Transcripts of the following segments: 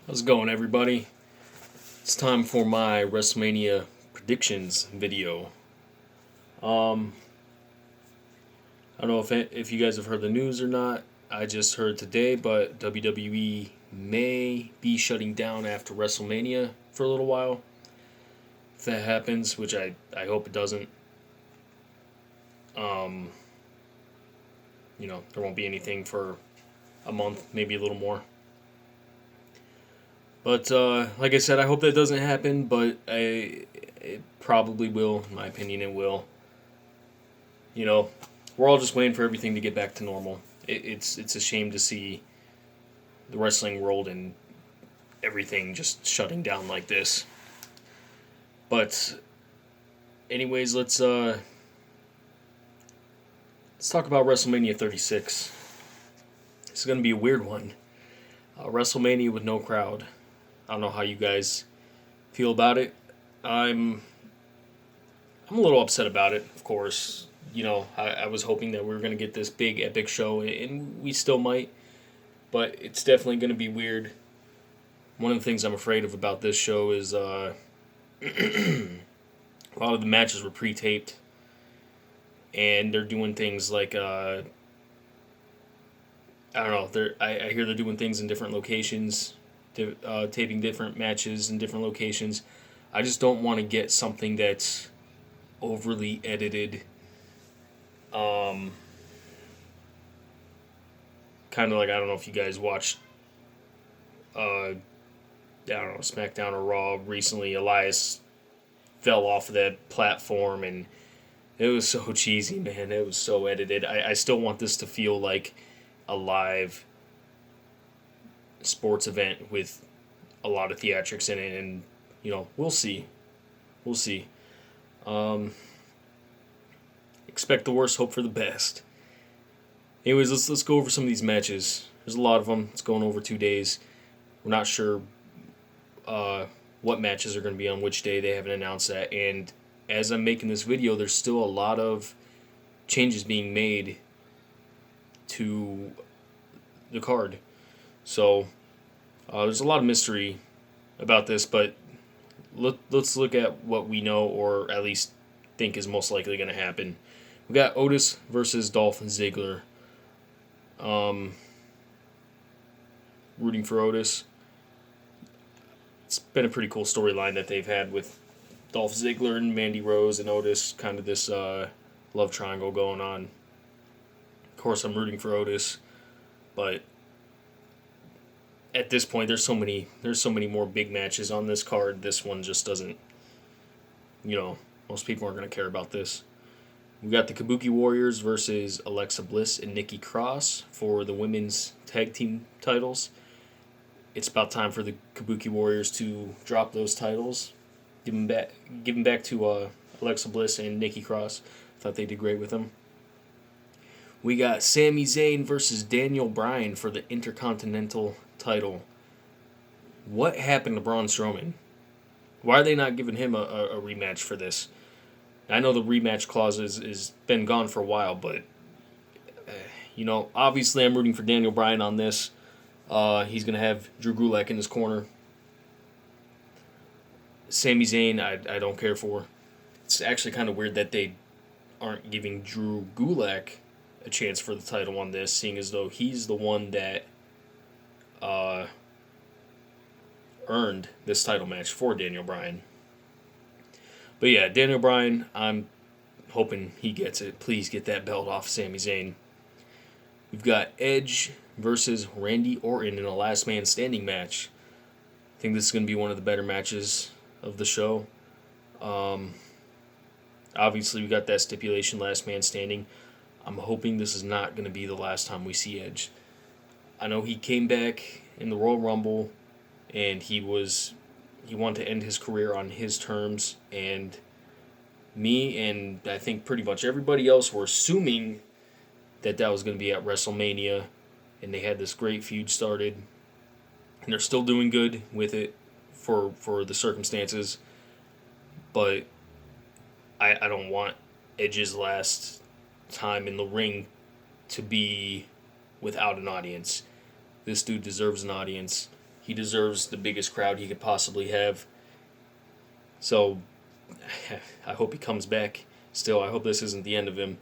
How's it going, everybody? It's time for my Wrestlemania predictions video. Um, I don't know if you guys have heard the news or not. I just heard today, but WWE may be shutting down after WrestleMania for a little while. If that happens, which I hope it doesn't, um, there won't be anything for a month, maybe a little more. But like I said, I hope that doesn't happen. But it probably will. In my opinion, it will. You know, we're all just waiting for everything to get back to normal. It's a shame to see the wrestling world and everything just shutting down like this. But anyways, let's talk about WrestleMania 36. It's gonna be a weird one. WrestleMania with no crowd. I don't know how you guys feel about it. I'm a little upset about it, of course. I was hoping that we were going to get this big epic show, and we still might, but it's definitely going to be weird. One of the things I'm afraid of about this show is a lot of the matches were pre-taped, and they're doing things like I don't know. I hear they're doing things in different locations, taping different matches in different locations. I just don't want to get something that's overly edited. Um, Kind of like, I don't know if you guys watched I don't know, SmackDown or Raw recently. Elias fell off of that platform, and it was so cheesy, man. It was so edited. I still want this to feel like a live sports event with a lot of theatrics in it, and we'll see. We'll see. Um, expect the worst, hope for the best. Anyways, let's go over some of these matches. There's a lot of them. It's going over 2 days. We're not sure what matches are going to be on which day. They haven't announced that. And as I'm making this video, there's still a lot of changes being made to the card. So there's a lot of mystery about this, but let's look at what we know, or at least think is most likely going to happen. We got Otis versus Dolph Ziggler. Rooting for Otis. It's been a pretty cool storyline that they've had with Dolph Ziggler and Mandy Rose and Otis, kind of this love triangle going on. Of course, I'm rooting for Otis, but at this point, there's so many more big matches on this card. This one just doesn't. Most people aren't going to care about this. We got the Kabuki Warriors versus Alexa Bliss and Nikki Cross for the women's tag team titles. It's about time for the Kabuki Warriors to drop those titles, give them back to Alexa Bliss and Nikki Cross. Thought they did great with them. We got Sami Zayn versus Daniel Bryan for the Intercontinental title. What happened to Braun Strowman? Why are they not giving him a rematch for this? I know the rematch clause is been gone for a while, but obviously I'm rooting for Daniel Bryan on this. He's going to have Drew Gulak in his corner. Sami Zayn, I don't care for. It's actually kind of weird that they aren't giving Drew Gulak a chance for the title on this, seeing as though he's the one that earned this title match for Daniel Bryan. But yeah, Daniel Bryan, I'm hoping he gets it. Please get that belt off Sami Zayn. We've got Edge versus Randy Orton in a last man standing match. I think this is going to be one of the better matches of the show. Obviously, we got that stipulation, last man standing. I'm hoping this is not going to be the last time we see Edge. I know he came back in the Royal Rumble, and he wanted to end his career on his terms, and me and I think pretty much everybody else were assuming that was going to be at WrestleMania, and they had this great feud started, and they're still doing good with it for the circumstances, but I don't want Edge's last time in the ring to be without an audience. This dude deserves an audience. He deserves the biggest crowd he could possibly have. So I hope he comes back. Still, I hope this isn't the end of him.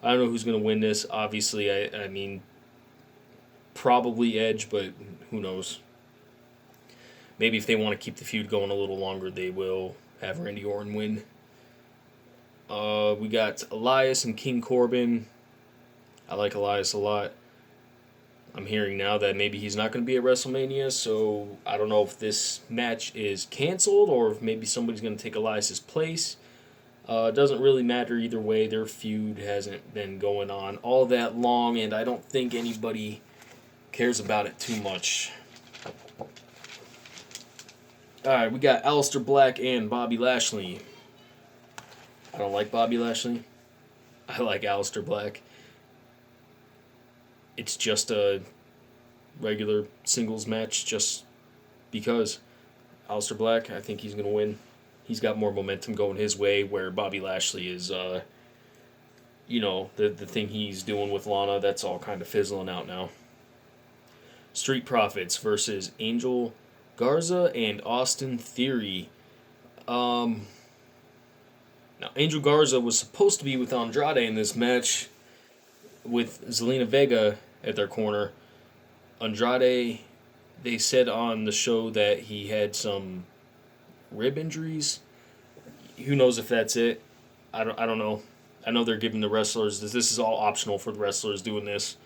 I don't know who's going to win this. Obviously, I mean, probably Edge, but who knows? Maybe if they want to keep the feud going a little longer, they will have Randy Orton win. We got Elias and King Corbin. I like Elias a lot. I'm hearing now that maybe he's not going to be at WrestleMania, so I don't know if this match is canceled or if maybe somebody's going to take Elias' place. It doesn't really matter either way. Their feud hasn't been going on all that long, and I don't think anybody cares about it too much. Alright, we got Aleister Black and Bobby Lashley. I don't like Bobby Lashley. I like Aleister Black. It's just a regular singles match just because. Aleister Black, I think he's going to win. He's got more momentum going his way, where Bobby Lashley is, the thing he's doing with Lana, that's all kind of fizzling out now. Street Profits versus Angel Garza and Austin Theory. Now, Angel Garza was supposed to be with Andrade in this match with Zelina Vega at their corner. Andrade, they said on the show that he had some rib injuries. Who knows if that's it? I don't know. I know they're giving the wrestlers this is all optional for the wrestlers doing this.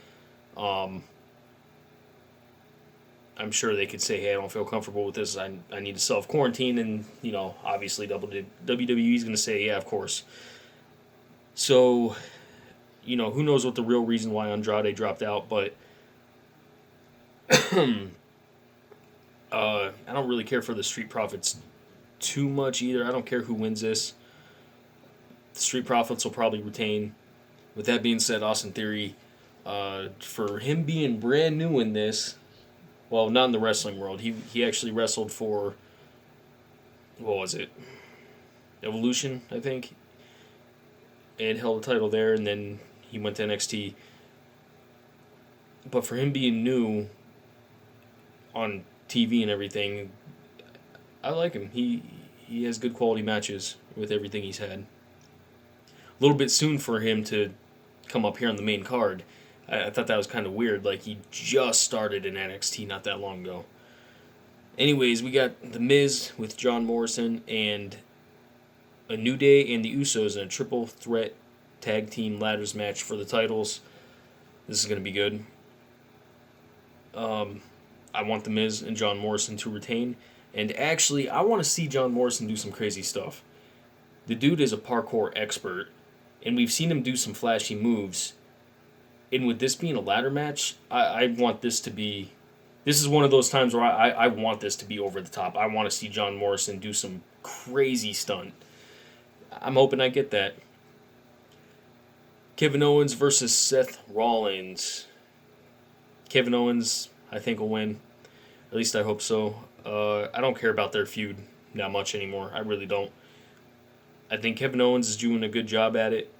I'm sure they could say, hey, I don't feel comfortable with this. I need to self-quarantine. And, obviously WWE is going to say, yeah, of course. So, who knows what the real reason why Andrade dropped out. But I don't really care for the Street Profits too much either. I don't care who wins this. The Street Profits will probably retain. With that being said, Austin Theory, for him being brand new in this, well, not in the wrestling world. He actually wrestled for, what was it? Evolution, I think. And held the title there, and then he went to NXT. But for him being new on TV and everything, I like him. He has good quality matches with everything he's had. A little bit soon for him to come up here on the main card. I thought that was kind of weird. Like, he just started in NXT not that long ago. Anyways, we got The Miz with John Morrison and A New Day and the Usos in a triple threat tag team ladders match for the titles. This is going to be good. I want The Miz and John Morrison to retain. And actually, I want to see John Morrison do some crazy stuff. The dude is a parkour expert, and we've seen him do some flashy moves. And with this being a ladder match, I want this to be... This is one of those times where I want this to be over the top. I want to see John Morrison do some crazy stunt. I'm hoping I get that. Kevin Owens versus Seth Rollins. Kevin Owens, I think, will win. At least I hope so. I don't care about their feud that much anymore. I really don't. I think Kevin Owens is doing a good job at it.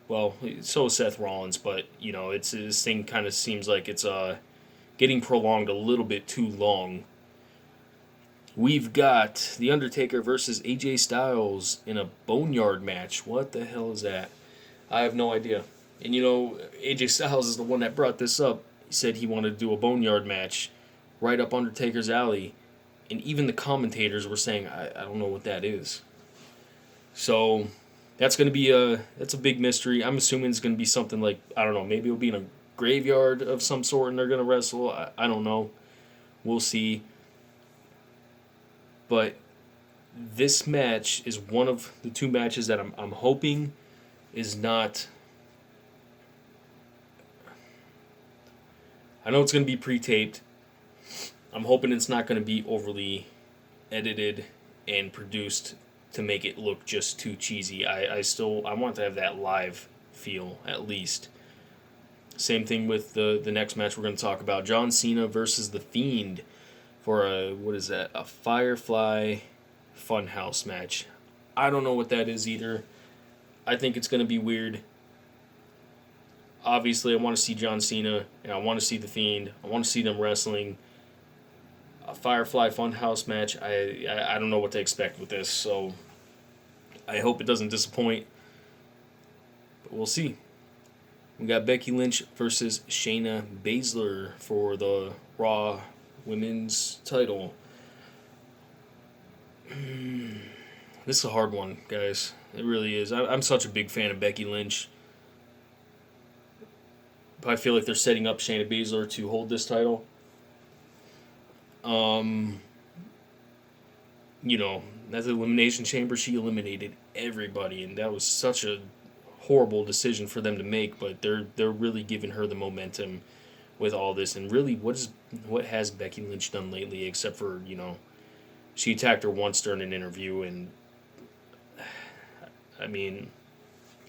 Well, so is Seth Rollins, but, it's this thing kind of seems like it's getting prolonged a little bit too long. We've got The Undertaker versus AJ Styles in a Boneyard match. What the hell is that? I have no idea. And, AJ Styles is the one that brought this up. He said he wanted to do a Boneyard match right up Undertaker's alley. And even the commentators were saying, I don't know what that is. So... That's going to be that's a big mystery. I'm assuming it's going to be something like, I don't know, maybe it'll be in a graveyard of some sort and they're going to wrestle. I don't know. We'll see. But this match is one of the two matches that I'm hoping is not... I know it's going to be pre-taped. I'm hoping it's not going to be overly edited and produced to make it look just too cheesy. I want to have that live feel, at least. Same thing with the next match we're going to talk about. John Cena versus The Fiend for a Firefly Funhouse match. I don't know what that is either. I think it's going to be weird. Obviously, I want to see John Cena, and I want to see The Fiend. I want to see them wrestling. a Firefly Funhouse match. I don't know what to expect with this, so I hope it doesn't disappoint. But we'll see. We got Becky Lynch versus Shayna Baszler for the Raw Women's title. This is a hard one, guys. It really is. I'm such a big fan of Becky Lynch. But I feel like they're setting up Shayna Baszler to hold this title. You know, at the Elimination Chamber, she eliminated everybody, and that was such a horrible decision for them to make. But they're really giving her the momentum with all this. And really, what has Becky Lynch done lately, except for, she attacked her once during an interview, and I mean,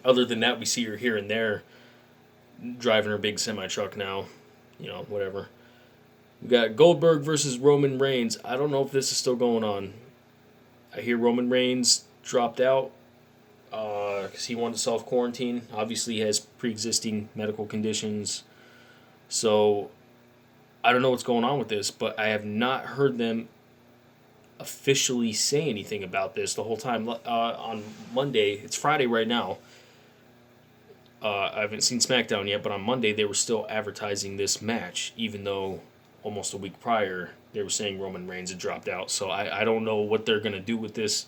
other than that, we see her here and there driving her big semi truck now. Whatever. We got Goldberg versus Roman Reigns. I don't know if this is still going on. I hear Roman Reigns dropped out because he wanted to self-quarantine. Obviously, he has pre-existing medical conditions. So, I don't know what's going on with this, but I have not heard them officially say anything about this the whole time. On Monday, it's Friday right now. I haven't seen SmackDown yet, but on Monday they were still advertising this match, even though almost a week prior they were saying Roman Reigns had dropped out. So I don't know what they're going to do with this.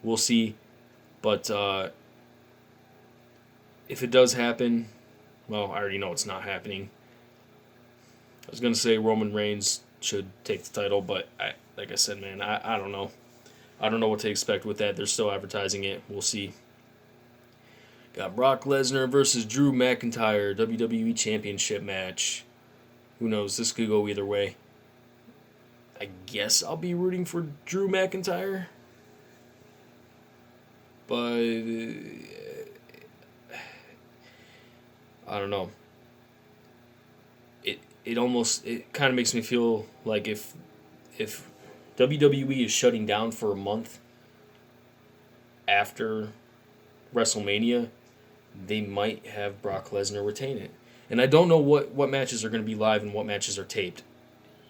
We'll see. But if it does happen, well, I already know it's not happening. I was going to say Roman Reigns should take the title, but like I said, man, I don't know. I don't know what to expect with that. They're still advertising it. We'll see. Got Brock Lesnar versus Drew McIntyre, WWE Championship match. Who knows? This could go either way. I guess I'll be rooting for Drew McIntyre. But I don't know. It kind of makes me feel like if WWE is shutting down for a month after WrestleMania, they might have Brock Lesnar retain it. And I don't know what matches are going to be live and what matches are taped.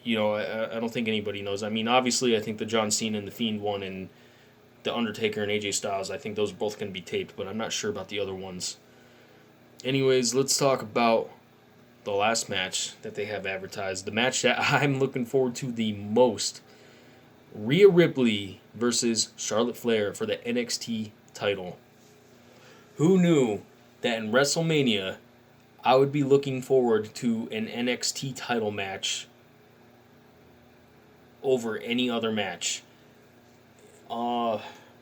I don't think anybody knows. I mean, obviously, I think the John Cena and The Fiend one and the Undertaker and AJ Styles, I think those are both going to be taped, but I'm not sure about the other ones. Anyways, let's talk about the last match that they have advertised. The match that I'm looking forward to the most. Rhea Ripley versus Charlotte Flair for the NXT title. Who knew that in WrestleMania I would be looking forward to an NXT title match over any other match?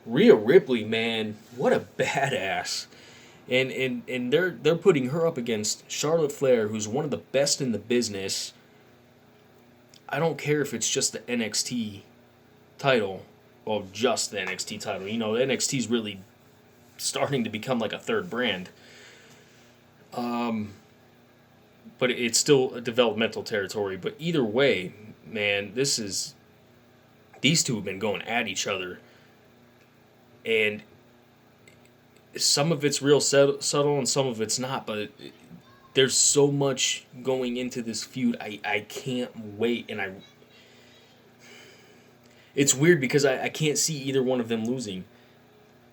Rhea Ripley, man, what a badass. And they're putting her up against Charlotte Flair, who's one of the best in the business. I don't care if it's just the NXT title. Well, just the NXT title. The NXT's really starting to become like a third brand. But it's still a developmental territory. But either way, man, these two have been going at each other. And some of it's real subtle and some of it's not, but there's so much going into this feud. I can't wait, and it's weird because I can't see either one of them losing.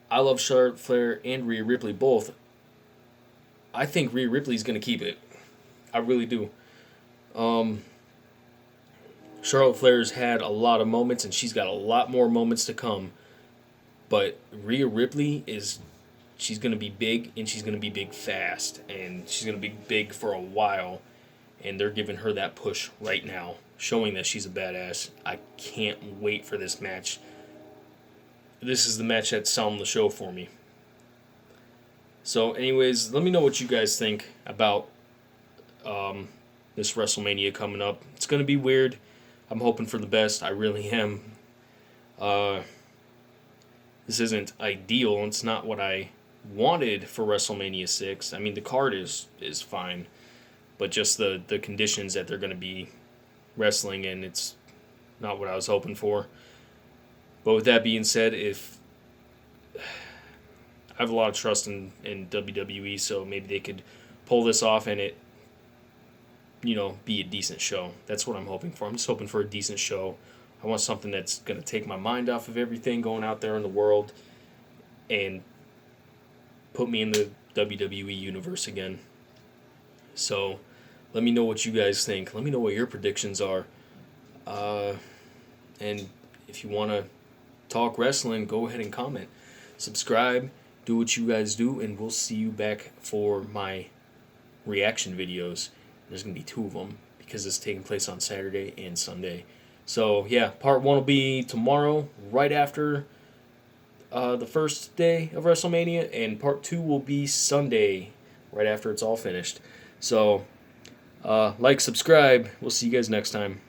I love Charlotte Flair and Rhea Ripley both. I think Rhea Ripley's going to keep it. I really do. Charlotte Flair's had a lot of moments, and she's got a lot more moments to come. But Rhea Ripley she's going to be big, and she's going to be big fast, and she's going to be big for a while, and they're giving her that push right now, showing that she's a badass. I can't wait for this match. This is the match that's selling the show for me. So, anyways, let me know what you guys think about this WrestleMania coming up. It's going to be weird. I'm hoping for the best. I really am. This isn't ideal. It's not what I wanted for WrestleMania 6. I mean, the card is fine, but just the conditions that they're going to be wrestling in, it's not what I was hoping for. But with that being said, I have a lot of trust in WWE, so maybe they could pull this off, and be a decent show. That's what I'm hoping for. I'm just hoping for a decent show. I want something that's going to take my mind off of everything going out there in the world and put me in the WWE universe again. So let me know what you guys think. Let me know what your predictions are. And if you want to talk wrestling, go ahead and comment. Subscribe, do what you guys do, and we'll see you back for my reaction videos. There's going to be 2 of them because it's taking place on Saturday and Sunday. So, yeah, part 1 will be tomorrow, right after the first day of WrestleMania, and part 2 will be Sunday, right after it's all finished. So, like, subscribe. We'll see you guys next time.